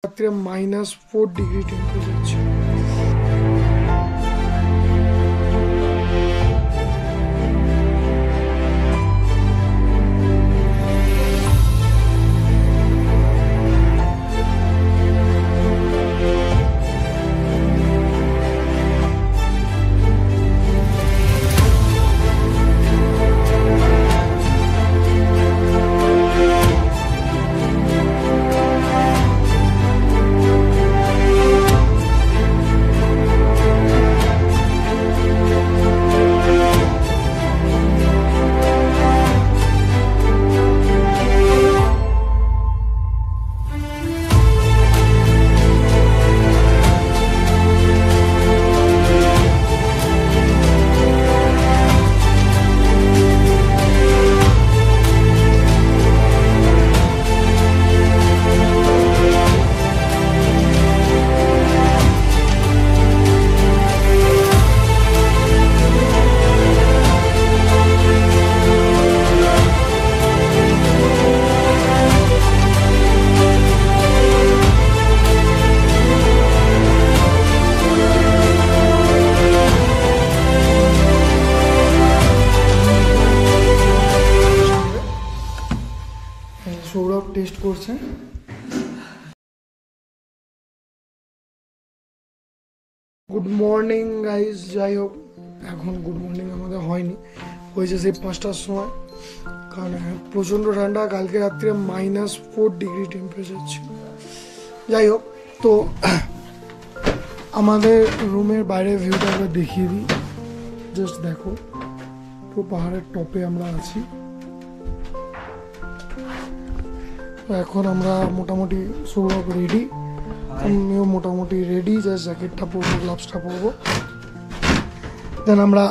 রাত্রে -4 degree temperature ছিল। Sourav test করছে। Good morning guys. যাই হোক, এখন গুড মর্নিং আমাদের হয়নি, হয়েছে সেই 5টার সময়, কারণ প্রচণ্ড ঠান্ডা। কালকে রাত্রে -4 ডিগ্রি টেম্পারেচার ছিল। যাই হোক, তো আমাদের রুমের বাইরের ভিউটা আমরা দেখিয়ে দিই। জাস্ট দেখো, পুরো পাহাড়ের টপে আমরা আছি। এখন আমরা মোটামুটি সৌরভ রেডি, আমিও মোটামুটি রেডি। জাস্ট জ্যাকেটটা পরবো, গ্লাভসটা পরবো। দেন আমরা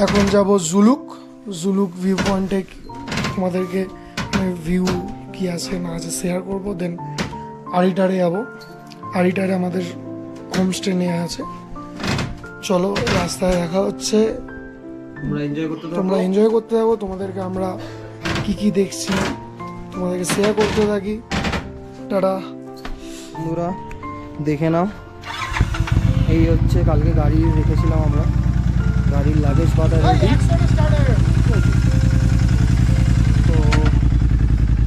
এখন যাব জুলুক ভিউ পয়েন্টে। তোমাদেরকে ভিউ কি আছে না আছে শেয়ার করবো। দেন আড়িটারে যাবো। আড়িটারে আমাদের হোমস্টে নিয়ে আছে। চলো, রাস্তায় দেখা হচ্ছে। তোমরা এনজয় করতে থাকো। তোমাদেরকে আমরা কি কি দেখছি তোমাদেরকে শেয়ার করতে থাকি। টাটা বন্ধুরা, দেখে নাও, এই হচ্ছে কালকে গাড়ি রেখেছিলাম আমরা, গাড়ির লাগেজ বাঁধা রেডি। তো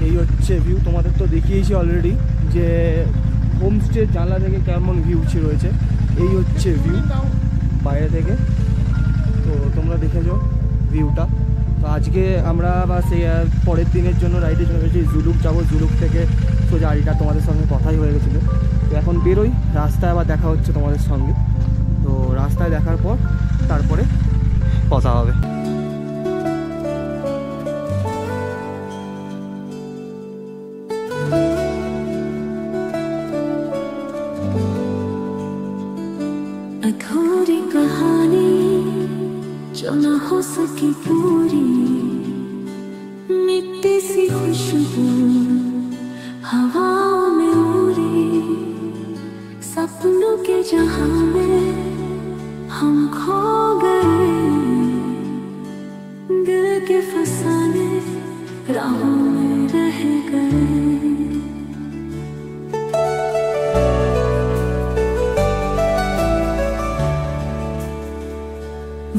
এই হচ্ছে ভিউ, তোমাদের তো দেখিয়েছি অলরেডি যে হোমস্টে জানলা থেকে কেমন ভিউ রয়েছে। এই হচ্ছে ভিউ বাইরে থেকে, তো তোমরা দেখেছো ভিউটা। তো আজকে আমরা বা সেই পরের দিনের জন্য রাইডে চলে গেছি। জুলুক যাবো, জুলুক থেকে সোজা আড়িটা। তোমাদের সঙ্গে কথাই হয়ে গেছিলো। তো এখন বেরোই, রাস্তায় আবার দেখা হচ্ছে তোমাদের সঙ্গে। তো রাস্তায় দেখার পর তারপরে কথা হবে। अधूरी कहानी जो न हो सकी पूरी, मिट्टी सी खुशबू हवाओं में उड़ी, सपनों के जहां में हम खो गए, दिल के फसाने राहों में रह गए।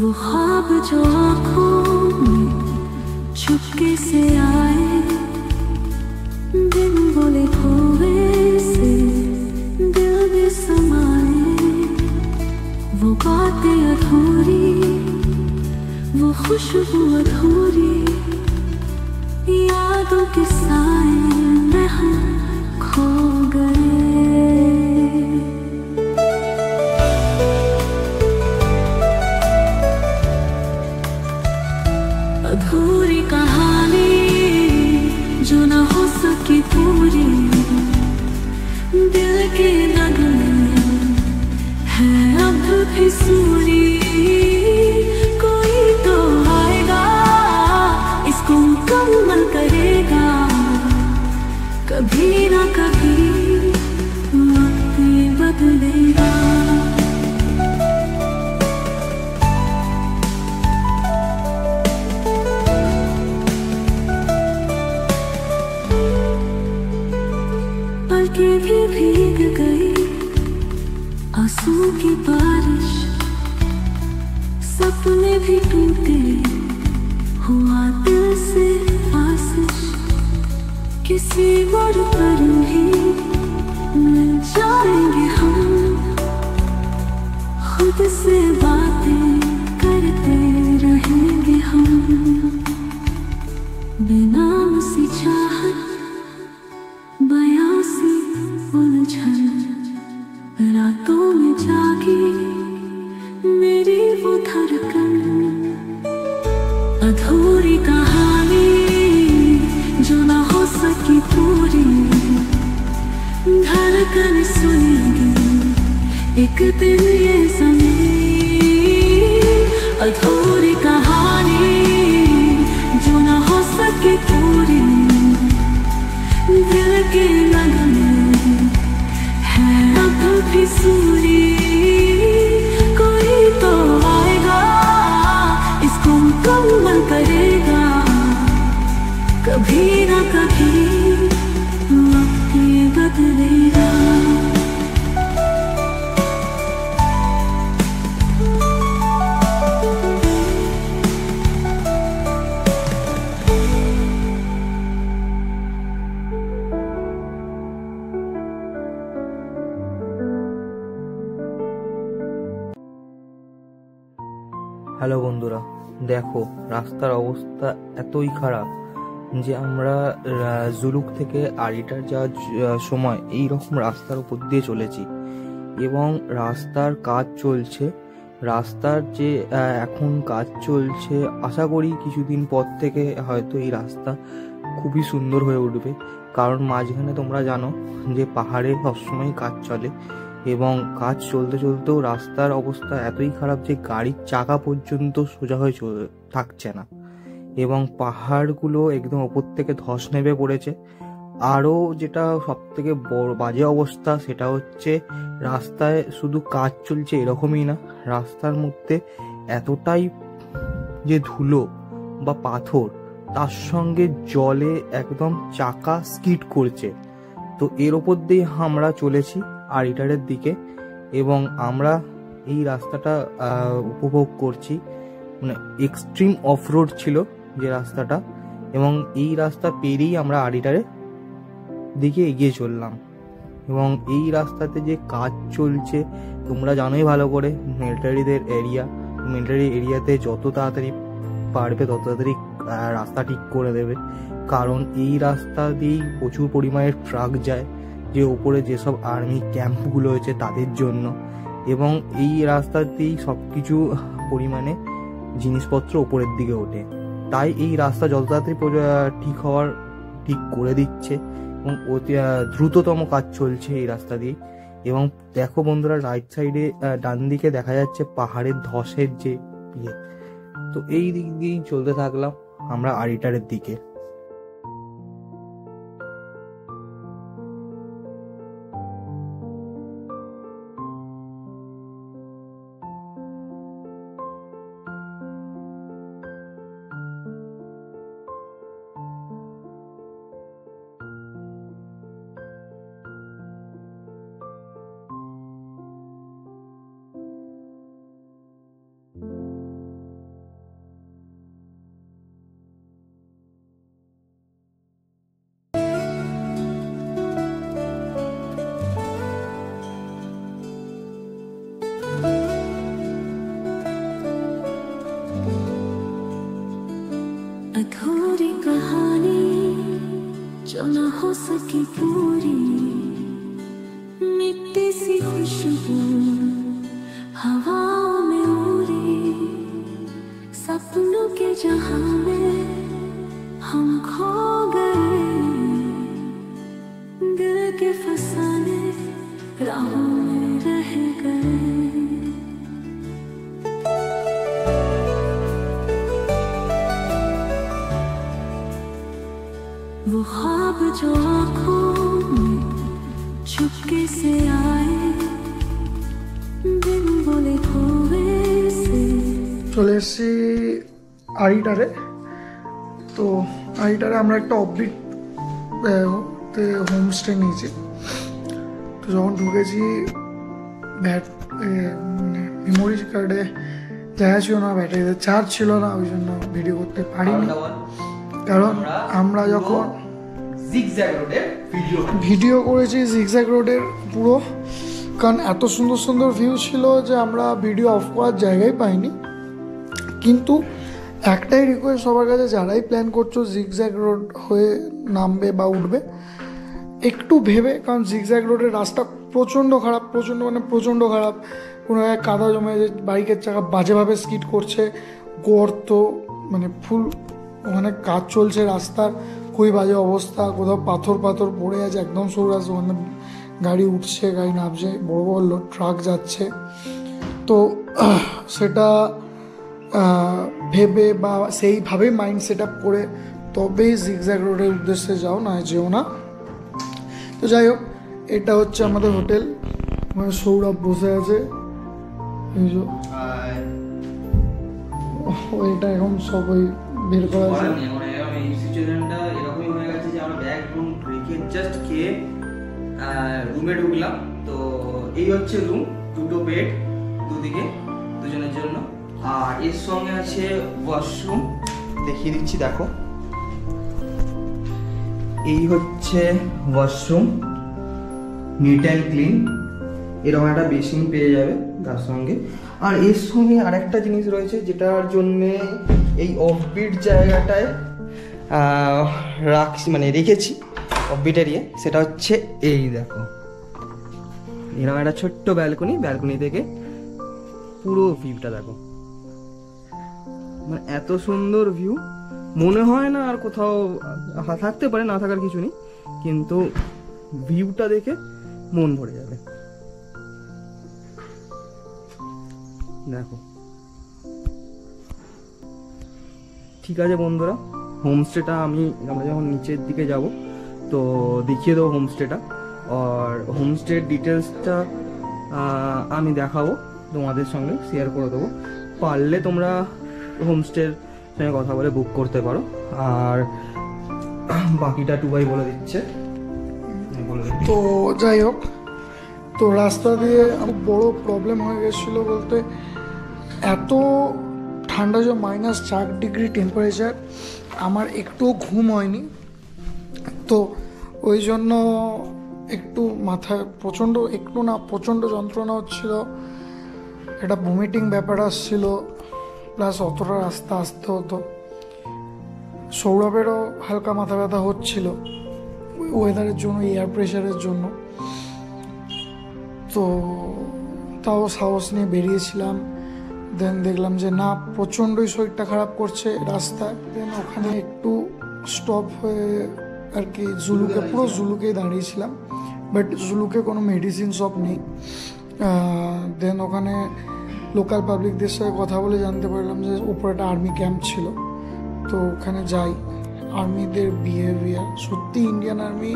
वो ख्वाब जो आँखों में चुपके से आए, दिन बोले खोए से दिल में समाए, वो बातें अधूरी, वो खुशबू अधूरी, यादों के साए में हम खो गए। अधूरी कहानी जो न हो सकी पूरी, दिल के नगमे है अब भी सूरी, कोई तो आएगा इसको मुकम्मल करेगा, कभी ना कभी वक्त बदलेगा। भी भीग गई आंसू की बारिश, सपने भी टूटे, हुआ दिल से आशीष, किसी मोड़ पर भी मिल जाएंगे हम, खुद से बातें करते रहेंगे हम, बेनाम सी चाहत, बयासी उलझन, रातों में जागी मेरी वो धड़कन, अधूरी कहानी जो ना हो सकी पूरी, धड़कन सुनेगी एक दिन ये ज़मीं, अधूरी कहानी जो ना हो सकी पूरी, दिल के लगन है अब भी सूरी, कोई तो आएगा इसको मुकम्मल करेगा, कभी ना कभी वक्त ये बदलेगा। হ্যালো বন্ধুরা, দেখো রাস্তার অবস্থা এতই খারাপ যে আমরা জুলুক থেকে আড়িটার যাওয়ার সময় এই রকম রাস্তার উপর দিয়ে চলেছি এবং রাস্তার কাজ চলছে। রাস্তার যে এখন কাজ চলছে, আশা করি কিছুদিন পর থেকে হয়তো এই রাস্তা খুবই সুন্দর হয়ে উঠবে, কারণ মাঝখানে তোমরা জানো যে পাহাড়ে সবসময় কাজ চলে এবং কাজ চলতে চলতেও রাস্তার অবস্থা এতই খারাপ যে গাড়ির চাকা পর্যন্ত সোজা হয়ে থাকছে না এবং পাহাড়গুলো একদম ওপর থেকে ধস নেমে পড়েছে। আরও যেটা সব থেকে বড় বাজে অবস্থা সেটা হচ্ছে রাস্তায় শুধু কাজ চলছে এরকমই না, রাস্তার মধ্যে এতটাই যে ধুলো বা পাথর, তার সঙ্গে জলে একদম চাকা স্কিড করছে। তো এর ওপর দিয়ে আমরা চলেছি আড়িটারের দিকে এবং আমরা এই রাস্তাটা উপভোগ করছি, মানে এক্সট্রিম অফ রোড ছিল যে রাস্তাটা, এবং এই রাস্তা পেরিয়েই আমরা আড়িটারের দিকে এগিয়ে চললাম। এবং এই রাস্তাতে যে কাজ চলছে তোমরা জানোই ভালো করে, মিলিটারিদের এরিয়া, মিলিটারি এরিয়াতে যত তাড়াতাড়ি পারবে তত তাড়াতাড়ি রাস্তা ঠিক করে দেবে, কারণ এই রাস্তা দিয়েই প্রচুর পরিমাণে ট্রাক যায় যে ওপরে যেসব আর্মি ক্যাম্পগুলো হয়েছে তাদের জন্য, এবং এই রাস্তাতেই সব কিছু পরিমাণে জিনিসপত্র ওপরের দিকে ওঠে। তাই এই রাস্তা যত তাড়াতাড়ি ঠিক করে দিচ্ছে এবং অতি দ্রুততম কাজ চলছে এই রাস্তা দিয়ে। এবং দেখো বন্ধুরা, রাইট সাইডে ডান দিকে দেখা যাচ্ছে পাহাড়ের ধসের যে ইয়ে। তো এই দিক দিয়েই চলতে থাকলাম আমরা আড়িটারের দিকে। अधूरी कहानी जो न हो सकी पूरी, मिट्टी सी खुशबू हवाओं में उड़ी, सपनों के जहां में हम खो गए, दिल के फसाने राहों में रह गए। वो ख्वाब जो आँखों में चुपके से आए, बिन बोले खोए से। চলে এসেছি আড়িটারে। তো আড়িটারে আমরা একটা অফবিট হোমস্টে নিয়েছি। তো যখন ঢুকেছি মেমোরি কার্ডে জায়গা ছিল না, ব্যাটারিতে চার্জ ছিল না, ওই জন্য ভিডিও করতে পারিনি। কারণ আমরা যখন জিগজ্যাগ রোডের ভিডিও করেছি জিগজ্যাগ রোডের পুরো, কারণ এত সুন্দর সুন্দর ভিউ ছিল যে আমরা ভিডিও অফ করার জায়গায় পাইনি। কিন্তু একটাই রিকোয়েস্ট সবার কাছে, যারাই প্ল্যান করছো জিগজ্যাগ রোড হয়ে নামবে বা উঠবে, একটু ভেবে, কারণ জিগজ্যাগ রোডের রাস্তা প্রচণ্ড খারাপ, প্রচণ্ড খারাপ। কোনো জায়গায় কাদা জমে, বাইকের চাকা বাজেভাবে স্কিড করছে, গর্ত, মানে ফুল ওখানে কাজ চলছে, রাস্তার খুবই বাজে অবস্থা, কোথাও পাথর পড়ে আছে, একদম সরু রাস্তা, ওখানে গাড়ি উঠছে, গাড়ি নামছে, বড় বড় ট্রাক যাচ্ছে। তো সেটা ভেবে বা সেইভাবেই মাইন্ড সেট আপ করে তবেই জিগজ্যাগ রোডের উদ্দেশ্যে যাও, না যেও না। তো যাই হোক, এটা হচ্ছে আমাদের হোটেল, মানে সৌরভ বসে আছে, এটা এখন সব ওই বের করা আছে। এরকমই হয়ে গেছে যে আমরা ব্যাগ রেখে জাস্ট খেয়ে রুমে ঢুকলাম। তো এই হচ্ছে রুম, দুটো বেড দুদিকে দুজনের জন্য, আর এর সঙ্গে আছে ওয়াশরুম, দেখিয়ে দিচ্ছি দেখো। এই হচ্ছে ওয়াশরুম, নিট অ্যান্ড ক্লিন, এরকম একটা বেসিন পেয়ে যাবে তার সঙ্গে। আর এর সঙ্গে আরেকটা জিনিস রয়েছে যেটার জন্যে এই অফবিট জায়গাটায় রেখেছি অফবিট এরিয়া, সেটা হচ্ছে এই দেখো, এরকম একটা ছোট্ট ব্যালকনি থেকে পুরো ভিউটা দেখো, মানে এত সুন্দর ভিউ, মনে হয় না আর কোথাও থাকতে পারে, না থাকার কিছু নেই, কিন্তু ভিউটা দেখে মন ভরে যাবে। দেখো, ঠিক আছে বন্ধুরা, হোমস্টেটা আমরা যখন নিচের দিকে যাব তো দেখিয়ে দেবো হোমস্টেটা, আর হোমস্টের ডিটেলসটা আমি দেখাবো, তোমাদের সঙ্গে শেয়ার করে দেবো। পারলে তোমরা হোমস্টের সঙ্গে কথা বলে বুক করতে পারো, আর বাকিটা টুবাই বলে দিচ্ছে। তো যাই হোক, তো রাস্তা দিয়ে খুব বড় প্রবলেম হয়ে গেছিলো বলতে, এত ঠান্ডা, যে -4 ডিগ্রি টেম্পারেচার, আমার একটুও ঘুম হয়নি। তো ওই জন্য একটু মাথায় প্রচণ্ড যন্ত্রণা হচ্ছিল, একটা ভমিটিং ব্যাপার আসছিল, প্লাস অতটা রাস্তা আসতে হতো। সৌরভেরও হালকা মাথা ব্যথা হচ্ছিল ওয়েদারের জন্য, এয়ার প্রেশারের জন্য। তো তাও সাহস নিয়ে বেরিয়েছিলাম। দেন দেখলাম যে না, প্রচণ্ডই শরীরটা খারাপ করছে রাস্তায়। দেন ওখানে একটু স্টপ হয়ে আর কি জুলুকেই দাঁড়িয়েছিলাম, বাট জুলুকে কোনো মেডিসিন শপ নেই। দেন ওখানে লোকাল পাবলিকদের সাথে কথা বলে জানতে পারলাম যে উপরে একটা আর্মি ক্যাম্প ছিল, তো ওখানে যাই। আর্মিদের বিহেভিয়ার সত্যি, ইন্ডিয়ান আর্মি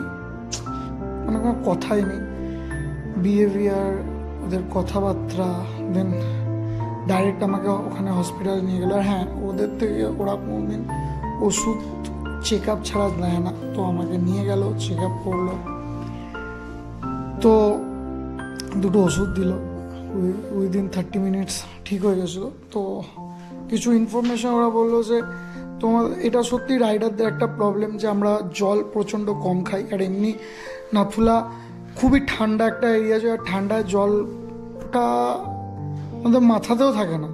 মানে কোনো কথাই নেই, বিহেভিয়ার, ওদের কথাবার্তা। দেন ডাইরেক্ট আমাকে ওখানে হসপিটাল নিয়ে গেল। আর হ্যাঁ, ওদের থেকে ওরা কোনোদিন ওষুধ চেক আপ ছাড়া নেয় না, তো আমাকে নিয়ে গেল, চেক আপ করলো, তো দুটো ওষুধ দিল, উইদিন 30 মিনিটস ঠিক হয়ে গেছিলো। তো কিছু ইনফরমেশন ওরা বললো যে তোমার এটা সত্যি রাইডারদের একটা প্রবলেম, যে আমরা জল প্রচণ্ড কম খাই, আর এমনি নাথুলা খুবই ঠান্ডা একটা এরিয়া, যে ঠান্ডায় জলটা আমাদের মাথাতেও থাকে না,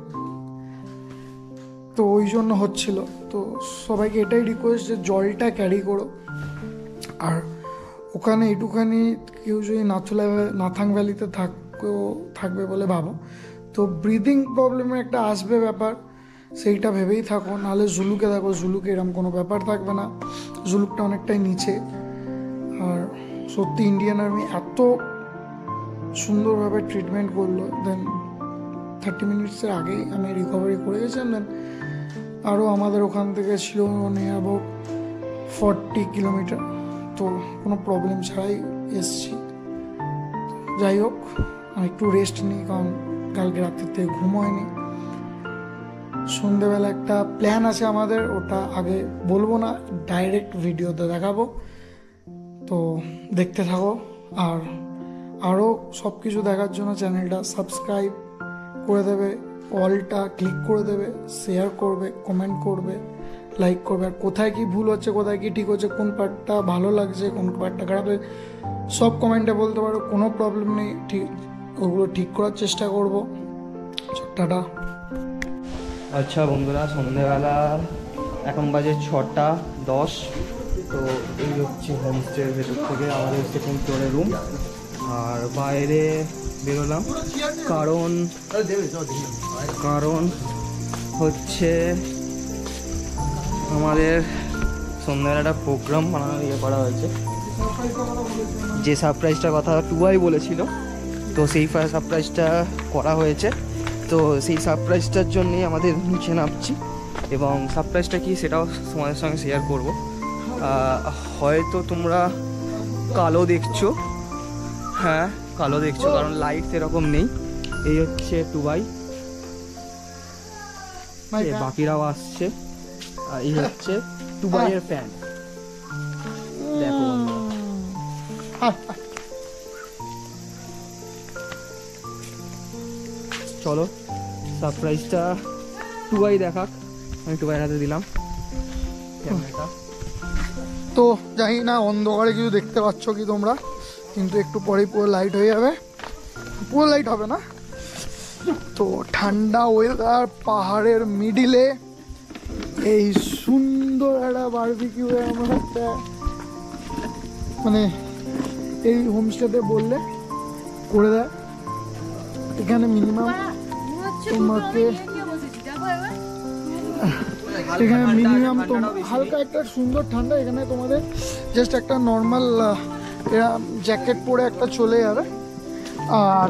তো ওই জন্য হচ্ছিল। তো সবাইকে এটাই রিকোয়েস্ট যে জলটা ক্যারি করো। আর ওখানে একটুখানি কেউ যদি নাথাং ভ্যালিতে থাকবে বলে ভাবো, তো ব্রিদিং প্রবলেমের একটা আসবে ব্যাপার, সেইটা ভেবেই থাকো। নাহলে জুলুকে থাকো, জুলুকে এরকম কোনো ব্যাপার থাকবে না, জুলুকটা অনেকটাই নিচে। আর সত্যি ইন্ডিয়ান আর্মি এত সুন্দরভাবে ট্রিটমেন্ট করলো। দেন 30 মিনিটসের আগেই আমি রিকভারি করে গেছিলাম। দেন আরও আমাদের ওখান থেকে ছিল অ্যাবাউট 40 কিলোমিটার, তো কোনো প্রবলেম ছাড়াই এসছি। যাই হোক, আমি একটু রেস্ট নিই, কারণ কালকে রাত্রির থেকে ঘুম হয়নি। সন্ধেবেলা একটা প্ল্যান আছে আমাদের, ওটা আগে বলবো না, ডাইরেক্ট ভিডিওতে দেখাবো, তো দেখতে থাকো। আর আরও সব কিছু দেখার জন্য চ্যানেলটা সাবস্ক্রাইব করে দেবে, অলটা ক্লিক করে দেবে, শেয়ার করবে, কমেন্ট করবে, লাইক করবে। আর কোথায় কি ভুল হচ্ছে, কোথায় কি ঠিক হচ্ছে, কোন পার্টটা ভালো লাগছে, কোন পার্টটা খারাপ লাগছে, সব কমেন্টে বলতে পারো, কোনো প্রবলেম নেই। ঠিক ওগুলো ঠিক করার চেষ্টা করব। টাটা। আচ্ছা বন্ধুরা, সন্ধ্যেবেলা এখন বাজে 6:10। তো এই হচ্ছে হোমস্টের ভেতর থেকে আমাদের সেকেন্ড ফ্লোরের রুম। আর বাইরে বেরোলাম কারণ হচ্ছে আমাদের সন্ধ্যাবেলা একটা প্রোগ্রাম করা হয়েছে, যে সারপ্রাইজটার কথা টুবাই বলেছিল। তো সেই সারপ্রাইজটা করা হয়েছে। তো সেই সারপ্রাইজটার জন্যই আমাদের নিচে নামছি, এবং সারপ্রাইজটা কি সেটাও তোমাদের সঙ্গে শেয়ার করব। হয়তো তোমরা কালো দেখছো, হ্যাঁ কালো দেখছো, কারণ লাইট সেরকম নেই। এই হচ্ছে টুবাই, বাকিরাও আসছে। আর এই হচ্ছে টুবাইয়ের ফ্যান, দেখো চলো সারপ্রাইজটা টুবাই দেখাক। আমি টুবাইয়ের হাতে দিলাম ক্যামেরাটা। তো জানি না অন্ধকারে কিছু দেখতে পাচ্ছ কি তোমরা, কিন্তু একটু পরেই পুরো লাইট হয়ে যাবে। পুরো লাইট হবে না। তো ঠান্ডা ওয়েদার, পাহাড়ের মিডিলে এই সুন্দর একটা বারবিকিউ আমরা একটা মানে এই হোমস্টেতে বললে করে দেয়। এখানে মিনিমাম তোমাকে হালকা একটা সুন্দর ঠান্ডা। এখানে তোমাদের জাস্ট একটা নর্মাল জ্যাকেট পরে একটা চলে যাবে। আর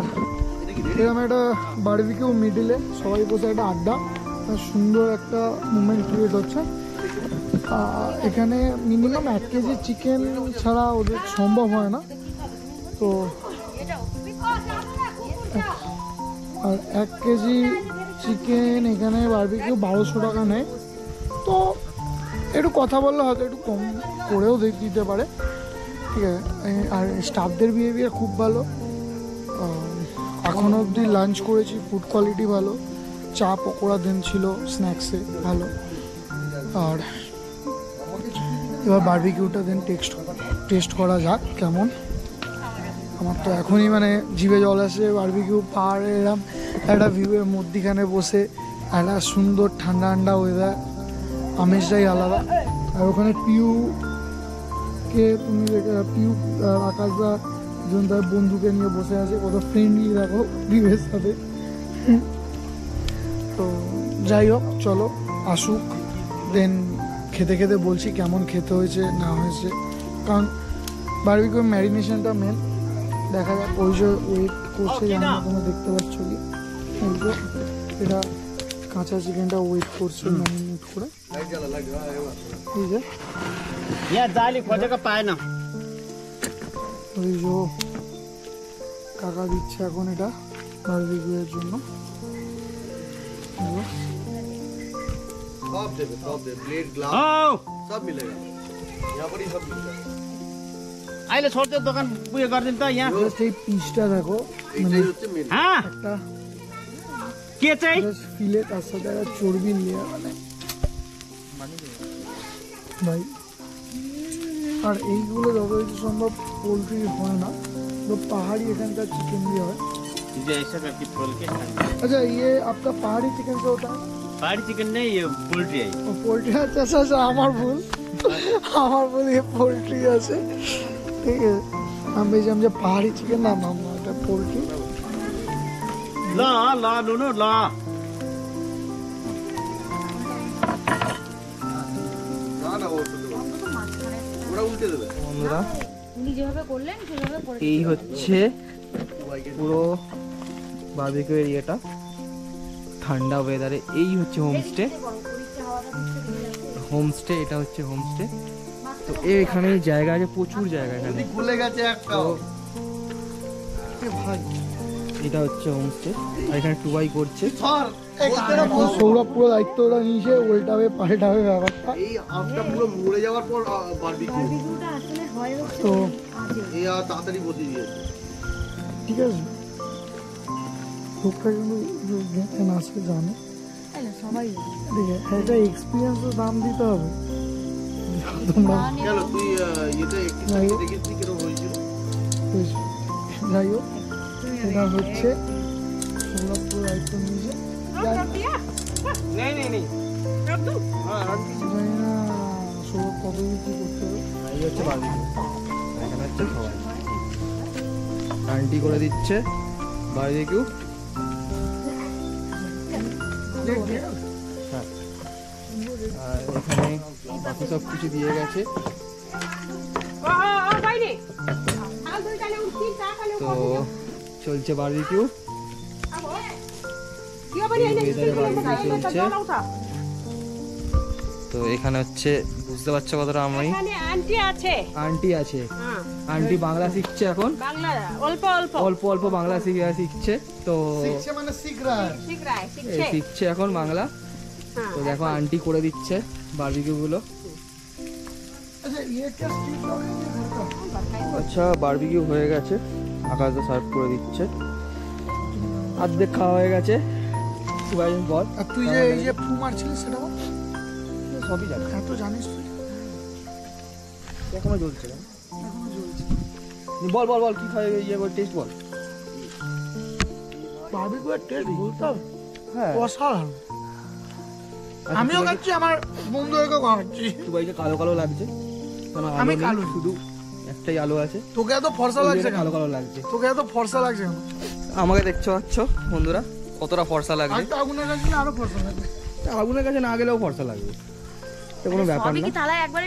এরকম একটা বারবিকিউ মিডিলে সবাই বসে একটা আড্ডা, সুন্দর একটা মুভমেন্ট ক্রিয়েট হচ্ছে। এখানে মিনিমাম 1 কেজি চিকেন ছাড়া ওদের সম্ভব হয় না। তো আর 1 কেজি চিকেন এখানে বারবিকিউ 1200 টাকা নেয়। তো একটু কথা বললে হয়তো একটু কম করেও দিতে পারে, ঠিক আছে। আর স্টাফদের বিহেভিয়ার খুব ভালো। এখনও অবধি লাঞ্চ করেছি, ফুড কোয়ালিটি ভালো, চা পকোড়া দেন ছিল, স্ন্যাক্সে ভালো। আর এবার বারবিকিউটা দেন টেস্ট করা যাক কেমন। আমার তো এখনই মানে জিভে জল আসে। বারবিকিউ পাহাড়ে এরম একটা ভিউয়ের মধ্যিখানে বসে একটা সুন্দর ঠান্ডা ঠান্ডা ওয়েদার, আমেজটাই আলাদা। আর ওখানে পিউকে তুমি পিউ আকাশদা দুজন তার বন্ধুকে নিয়ে বসে আছে, কত ফ্রেন্ডলি দেখো ভিউয়ের সাথে। তো যাই হোক, চলো আসুক, দেন খেতে খেতে বলছি কেমন খেতে হয়েছে না হয়েছে। কারণ বারবিকিউ ম্যারিনেশনটা মেন। দেখা যাক। ওই যে ওয়েট করছে, জানি না তোমরা দেখতে পাচ্ছ কি, এটা কাঁচা চিকেনটা ওয়েট করছে ম্যারিনেট করে। এই যে ওই যে কাকা দিচ্ছে এখন এটা বারবিকিউয়ের জন্য। सब देवे, ब्लेड, ग्लास सब मिलेगा यहाँ पर ही, सब मिलेगा। आइले छोड़ दे दोकान उयो गर्दिन त यहाँ। জাস্ট এই পিসটা দেখো, মানে हाँ একটা के चाहिँ জাস্ট ফিলে, তার সাথে একটা চর্বি নিয়ে মানে ভাই। আর এইগুলো যতটা সম্ভব পোলট্রি হয় না, তো পাহাড়ি এখানকার चिकन भी হয়। ये ऐसा करके खोल के अच्छा, ये आपका पहाड़ी चिकन से होता है? पहाड़ी चिकन नहीं, ये पोल्ट्री है। পোলট্রি। আচ্ছা আচ্ছা আচ্ছা, আমার ভুল। ये পোলট্রি আছে, ঠিক আছে। আমি বলছিলাম যে পাহাড়ি চিকেন, না না না, এটা পোলট্রি। ल ल लुनु ल ना ना वो ওরা উল্টে দেবে। বন্ধুরা উনি যেভাবে করলেন সেভাবে করে এই হচ্ছে পুরো বারবিকিউ এরিয়াটা ঠান্ডা ওয়েদারে। এই হচ্ছে হোমস্টে, এটা হচ্ছে হোমস্টে। তো এখানে জায়গা আছে, প্রচুর জায়গা এখানে। খুলে গেছে একটা। ভাই এটা হচ্ছে হোমস্টে, আর এখানে টুবাই করছে। এখন সৌরভ পুরো দায়িত্বটা নিয়েছে, উল্টাবে পাল্টাবে ব্যাপারটা। এই আমটা পুরো মরে যাওয়ার পর বারবিকিউ বারবিকিউটা আসলে হয় হচ্ছে তো এই আর তাড়াতাড়ি বসিয়ে দিয়েছে। ঠিক আছে, লোকটা কিন্তু জ্ঞান আছে, জানে। তাই না, সবাই ঠিক আছে, একটা এক্সপিরিয়েন্সের দাম দিতে হবে। তোমরা चलो तू ये एक देखिस নি কিরকম হয়েছিল। বুঝছো? যাই হোক, এটা হচ্ছে সোলাপুর আইটেম নিয়েছে। জানি না সৌরভ কত বিক্রি করতে হবে। এই হচ্ছে বারবিকিউ, এখানে হচ্ছে সবাই আন্টি করে দিচ্ছে বারবিকিউ। হ্যাঁ, আর এখানে বাকি সব কিছু দিয়ে গেছে। তো চলছে বারবিকিউ, চলছে। তো এখানে হচ্ছে বুঝতে পারছো কতটা আমি আন্টি আছে, আন্টি বাংলা শিখছে এখন, অল্প অল্প বাংলা শিখছে। তো শিখছে মানে শিখছে এখন বাংলা। তো দেখো আন্টি করে দিচ্ছে বারবিকিউ গুলো। আচ্ছা ये क्या स्ट्रीट लॉग है ये घर का? আচ্ছা বারবিকিউ হয়ে গেছে, আকাশে সার্ভ করে দিচ্ছে। অর্ধেক খাওয়া হয়ে গেছে। ভাই বল, আর তুই যে এই যে ফু মারছিলিস সেটা বল। সবই জানি, হ্যাঁ তো জানিস তুই, এখনো চলছে না? এখনো চলছে। বল বল বল কি খাবে, ইয়ে বল, টেস্ট বল। বারবিকিউর টেস্ট বলতে হবে হ্যাঁ, অসাধারণ। আমিও খাচ্ছি, আমার বন্ধুদেরকেও খাওয়াচ্ছি। সবাইকে কালো কালো লাগছে, কারণ আলু আমি নেই, কালো। শুধু একটাই আলু আছে। তোকে এত ফর্সা ওই লাগছে জন্য কেন? কালো কালো লাগছে। তোকে এত ফর্সা লাগছে কেন? আমাকে দেখতে পাচ্ছ বন্ধুরা কতটা ফর্সা আর লাগছে। তো আগুনের কাছে আরো ফর্সা লাগবে। আগুনের কাছে না গেলেও ফর্সা লাগবে, এটা কোনো ব্যাপার সবই না। কি তালা একবারে